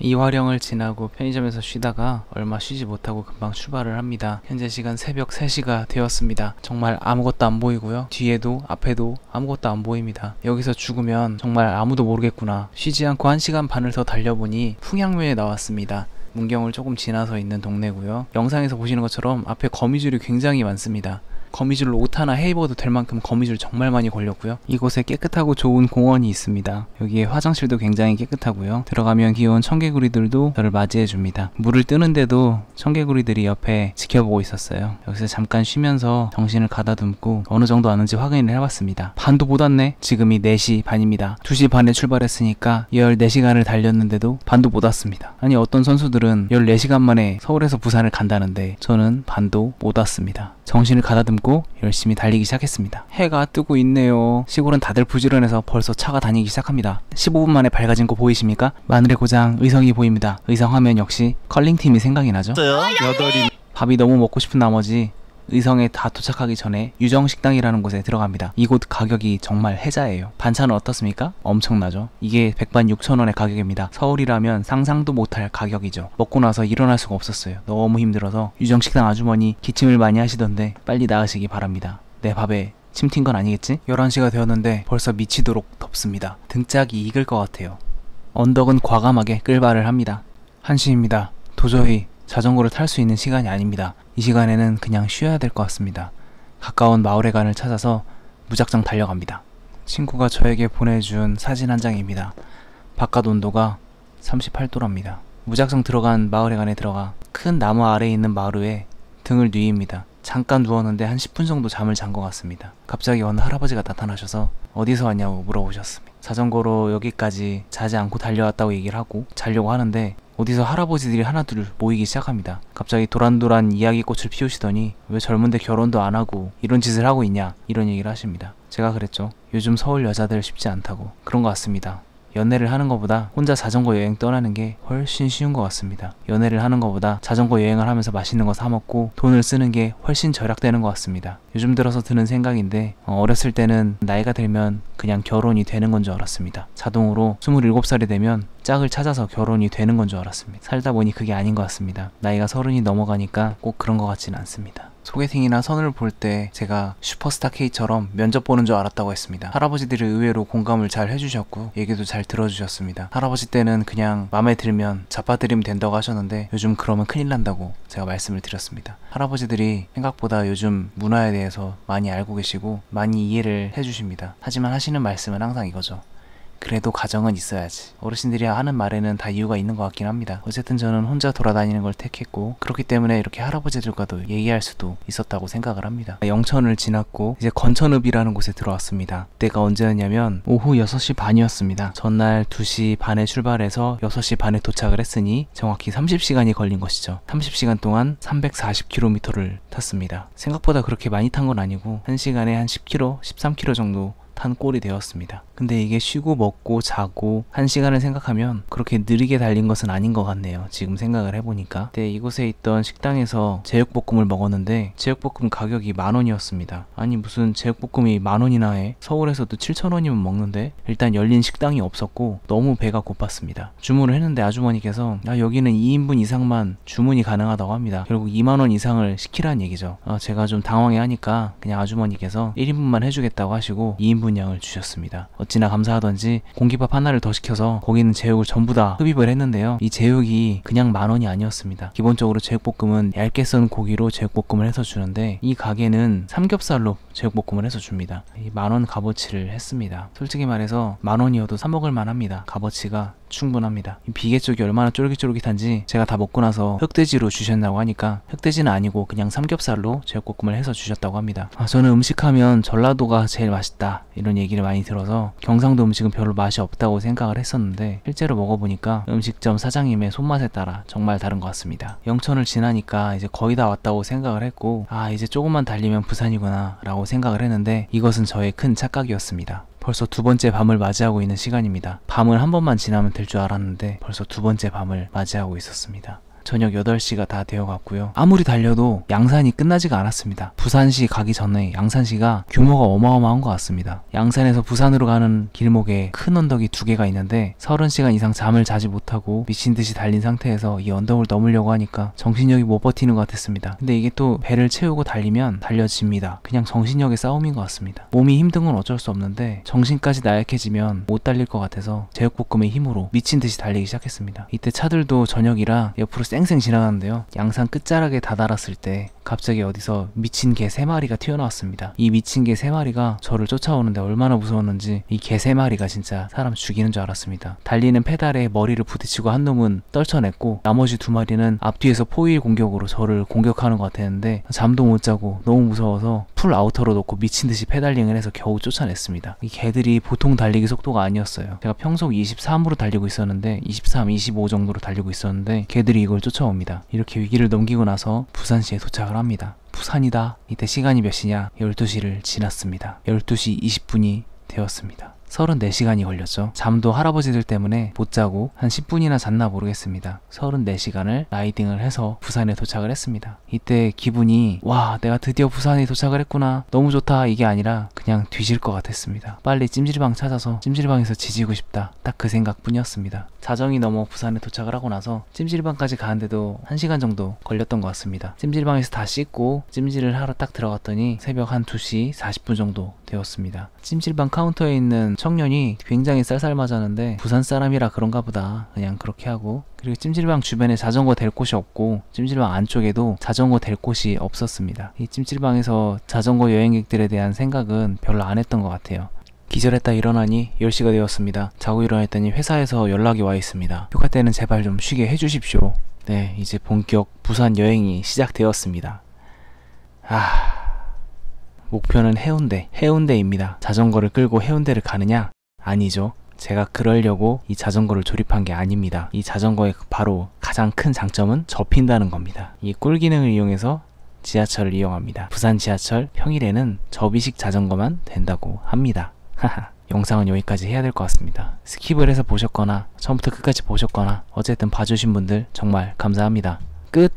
이화령을 지나고 편의점에서 쉬다가 얼마 쉬지 못하고 금방 출발을 합니다. 현재 시간 새벽 3시가 되었습니다. 정말 아무것도 안 보이고요. 뒤에도 앞에도 아무것도 안 보입니다. 여기서 죽으면 정말 아무도 모르겠구나. 쉬지 않고 1시간 반을 더 달려보니 풍향묘에 나왔습니다. 문경을 조금 지나서 있는 동네고요. 영상에서 보시는 것처럼 앞에 거미줄이 굉장히 많습니다. 거미줄로 옷 하나 헤입어도 될 만큼 거미줄 정말 많이 걸렸고요. 이곳에 깨끗하고 좋은 공원이 있습니다. 여기에 화장실도 굉장히 깨끗하고요. 들어가면 귀여운 청개구리들도 저를 맞이해줍니다. 물을 뜨는데도 청개구리들이 옆에 지켜보고 있었어요. 여기서 잠깐 쉬면서 정신을 가다듬고 어느 정도 왔는지 확인을 해봤습니다. 반도 못 왔네. 지금이 4시 반입니다. 2시 반에 출발했으니까 14시간을 달렸는데도 반도 못 왔습니다. 아니 어떤 선수들은 14시간 만에 서울에서 부산을 간다는데 저는 반도 못 왔습니다. 정신을 가다듬고 열심히 달리기 시작했습니다. 해가 뜨고 있네요. 시골은 다들 부지런해서 벌써 차가 다니기 시작합니다. 15분 만에 밝아진 거 보이십니까? 마늘의 고장 의성이 보입니다. 의성 하면 역시 컬링팀이 생각이 나죠. 밥이 너무 먹고 싶은 나머지 의성에 다 도착하기 전에 유정식당이라는 곳에 들어갑니다. 이곳 가격이 정말 혜자예요. 반찬은 어떻습니까? 엄청나죠? 이게 106,000원의 가격입니다. 서울이라면 상상도 못할 가격이죠. 먹고 나서 일어날 수가 없었어요. 너무 힘들어서 유정식당 아주머니 기침을 많이 하시던데 빨리 나으시기 바랍니다. 내 밥에 침 튄 건 아니겠지? 11시가 되었는데 벌써 미치도록 덥습니다. 등짝이 익을 것 같아요. 언덕은 과감하게 끌발을 합니다. 1시입니다. 도저히 자전거를 탈 수 있는 시간이 아닙니다. 이 시간에는 그냥 쉬어야 될 것 같습니다. 가까운 마을회관을 찾아서 무작정 달려갑니다. 친구가 저에게 보내준 사진 한 장입니다. 바깥 온도가 38도랍니다. 무작정 들어간 마을회관에 들어가 큰 나무 아래에 있는 마루에 등을 뉘입니다. 잠깐 누웠는데 한 10분 정도 잠을 잔 것 같습니다. 갑자기 어느 할아버지가 나타나셔서 어디서 왔냐고 물어보셨습니다. 자전거로 여기까지 자지 않고 달려왔다고 얘기를 하고 자려고 하는데 어디서 할아버지들이 하나둘 모이기 시작합니다. 갑자기 도란도란 이야기꽃을 피우시더니 왜 젊은데 결혼도 안 하고 이런 짓을 하고 있냐 이런 얘기를 하십니다. 제가 그랬죠. 요즘 서울 여자들 쉽지 않다고. 그런 것 같습니다. 연애를 하는 것보다 혼자 자전거 여행 떠나는 게 훨씬 쉬운 것 같습니다. 연애를 하는 것보다 자전거 여행을 하면서 맛있는 거 사 먹고 돈을 쓰는 게 훨씬 절약되는 것 같습니다. 요즘 들어서 드는 생각인데 어렸을 때는 나이가 들면 그냥 결혼이 되는 건 줄 알았습니다. 자동으로 27살이 되면 짝을 찾아서 결혼이 되는 건 줄 알았습니다. 살다 보니 그게 아닌 것 같습니다. 나이가 30이 넘어가니까 꼭 그런 것 같지는 않습니다. 소개팅이나 선을 볼 때 제가 슈퍼스타 K처럼 면접 보는 줄 알았다고 했습니다. 할아버지들이 의외로 공감을 잘 해주셨고 얘기도 잘 들어주셨습니다. 할아버지 때는 그냥 마음에 들면 잡아드리면 된다고 하셨는데 요즘 그러면 큰일 난다고 제가 말씀을 드렸습니다. 할아버지들이 생각보다 요즘 문화에 대해서 많이 알고 계시고 많이 이해를 해주십니다. 하지만 하시는 말씀은 항상 이거죠. 그래도 가정은 있어야지. 어르신들이 하는 말에는 다 이유가 있는 것 같긴 합니다. 어쨌든 저는 혼자 돌아다니는 걸 택했고 그렇기 때문에 이렇게 할아버지들과도 얘기할 수도 있었다고 생각을 합니다. 영천을 지났고 이제 건천읍이라는 곳에 들어왔습니다. 그때가 언제였냐면 오후 6시 반이었습니다. 전날 2시 반에 출발해서 6시 반에 도착을 했으니 정확히 30시간이 걸린 것이죠. 30시간 동안 340km를 탔습니다. 생각보다 그렇게 많이 탄 건 아니고 1시간에 한 10km, 13km 정도 탄 꼴이 되었습니다. 근데 이게 쉬고 먹고 자고 1시간을 생각하면 그렇게 느리게 달린 것은 아닌 것 같네요. 지금 생각을 해보니까. 그때 이곳에 있던 식당에서 제육볶음을 먹었는데 제육볶음 가격이 10,000원이었습니다. 아니 무슨 제육볶음이 10,000원이나 해? 서울에서도 7,000원이면 먹는데 일단 열린 식당이 없었고 너무 배가 고팠습니다. 주문을 했는데 아주머니께서 여기는 2인분 이상만 주문이 가능하다고 합니다. 결국 20,000원 이상을 시키라는 얘기죠. 제가 좀 당황해 하니까 그냥 아주머니께서 1인분만 해주겠다고 하시고 2인분 양을 주셨습니다. 어찌나 감사하던지 공깃밥 하나를 더 시켜서 거기는 제육을 전부 다 흡입을 했는데요. 이 제육이 그냥 10,000원이 아니었습니다. 기본적으로 제육볶음은 얇게 썬 고기로 제육볶음을 해서 주는데 이 가게는 삼겹살로 제육볶음을 해서 줍니다. 이 10,000원 값어치를 했습니다. 솔직히 말해서 10,000원이어도 사 먹을 만합니다. 값어치가 충분합니다. 이 비계 쪽이 얼마나 쫄깃쫄깃한지 제가 다 먹고 나서 흑돼지로 주셨다고 하니까 흑돼지는 아니고 그냥 삼겹살로 제육볶음을 해서 주셨다고 합니다. 저는 음식하면 전라도가 제일 맛있다 이런 얘기를 많이 들어서 경상도 음식은 별로 맛이 없다고 생각을 했었는데 실제로 먹어보니까 음식점 사장님의 손맛에 따라 정말 다른 것 같습니다. 영천을 지나니까 이제 거의 다 왔다고 생각을 했고 이제 조금만 달리면 부산이구나 라고 생각을 했는데 이것은 저의 큰 착각이었습니다. 벌써 2번째 밤을 맞이하고 있는 시간입니다. 밤을 한 번만 지나면 될 줄 알았는데 벌써 2번째 밤을 맞이하고 있었습니다. 저녁 8시가 다 되어갔고요. 아무리 달려도 양산이 끝나지가 않았습니다. 부산시 가기 전에 양산시가 규모가 어마어마한 것 같습니다. 양산에서 부산으로 가는 길목에 큰 언덕이 2개가 있는데 30시간 이상 잠을 자지 못하고 미친듯이 달린 상태에서 이 언덕을 넘으려고 하니까 정신력이 못 버티는 것 같았습니다. 근데 이게 또 배를 채우고 달리면 달려집니다. 그냥 정신력의 싸움인 것 같습니다. 몸이 힘든 건 어쩔 수 없는데 정신까지 나약해지면 못 달릴 것 같아서 제육볶음의 힘으로 미친듯이 달리기 시작했습니다. 이때 차들도 저녁이라 옆으로 쌩쌩 지나가는데요. 양산 끝자락에 다다랐을 때 갑자기 어디서 미친 개 3마리가 튀어나왔습니다. 이 미친 개 3마리가 저를 쫓아오는데 얼마나 무서웠는지 이 개 3마리가 진짜 사람 죽이는 줄 알았습니다. 달리는 페달에 머리를 부딪히고 한 놈은 떨쳐냈고 나머지 2마리는 앞뒤에서 포일 공격으로 저를 공격하는 것 같았는데 잠도 못 자고 너무 무서워서 풀 아우터로 놓고 미친듯이 페달링을 해서 겨우 쫓아냈습니다. 이 개들이 보통 달리기 속도가 아니었어요. 제가 평소 23으로 달리고 있었는데 23, 25 정도로 달리고 있었는데 개들이 이걸 쫓아옵니다. 이렇게 위기를 넘기고 나서 부산시에 도착을 합니다. 부산이다. 이때 시간이 몇 시냐? 12시를 지났습니다. 12시 20분이 되었습니다. 34시간이 걸렸죠. 잠도 할아버지들 때문에 못 자고 한 10분이나 잤나 모르겠습니다. 34시간을 라이딩을 해서 부산에 도착을 했습니다. 이때 기분이 와, 내가 드디어 부산에 도착을 했구나, 너무 좋다, 이게 아니라 그냥 뒤질 것 같았습니다. 빨리 찜질방 찾아서 찜질방에서 지지고 싶다, 딱 그 생각뿐이었습니다. 자정이 넘어 부산에 도착을 하고 나서 찜질방까지 가는데도 1시간 정도 걸렸던 것 같습니다. 찜질방에서 다 씻고 찜질을 하러 딱 들어갔더니 새벽 한 2시 40분 정도 되었습니다. 찜질방 카운터에 있는 청년이 굉장히 쌀쌀맞았는데 부산 사람이라 그런가 보다 그냥 그렇게 하고, 그리고 찜질방 주변에 자전거 댈 곳이 없고 찜질방 안쪽에도 자전거 댈 곳이 없었습니다. 이 찜질방에서 자전거 여행객들에 대한 생각은 별로 안 했던 것 같아요. 기절했다 일어나니 10시가 되었습니다. 자고 일어났더니 회사에서 연락이 와 있습니다. 휴가 때는 제발 좀 쉬게 해주십시오. 네, 이제 본격 부산 여행이 시작되었습니다. 목표는 해운대입니다. 자전거를 끌고 해운대를 가느냐? 아니죠. 제가 그러려고 이 자전거를 조립한 게 아닙니다. 이 자전거의 바로 가장 큰 장점은 접힌다는 겁니다. 이 꿀 기능을 이용해서 지하철을 이용합니다. 부산 지하철 평일에는 접이식 자전거만 된다고 합니다. 영상은 여기까지 해야 될 것 같습니다. 스킵을 해서 보셨거나 처음부터 끝까지 보셨거나 어쨌든 봐주신 분들 정말 감사합니다. 끝!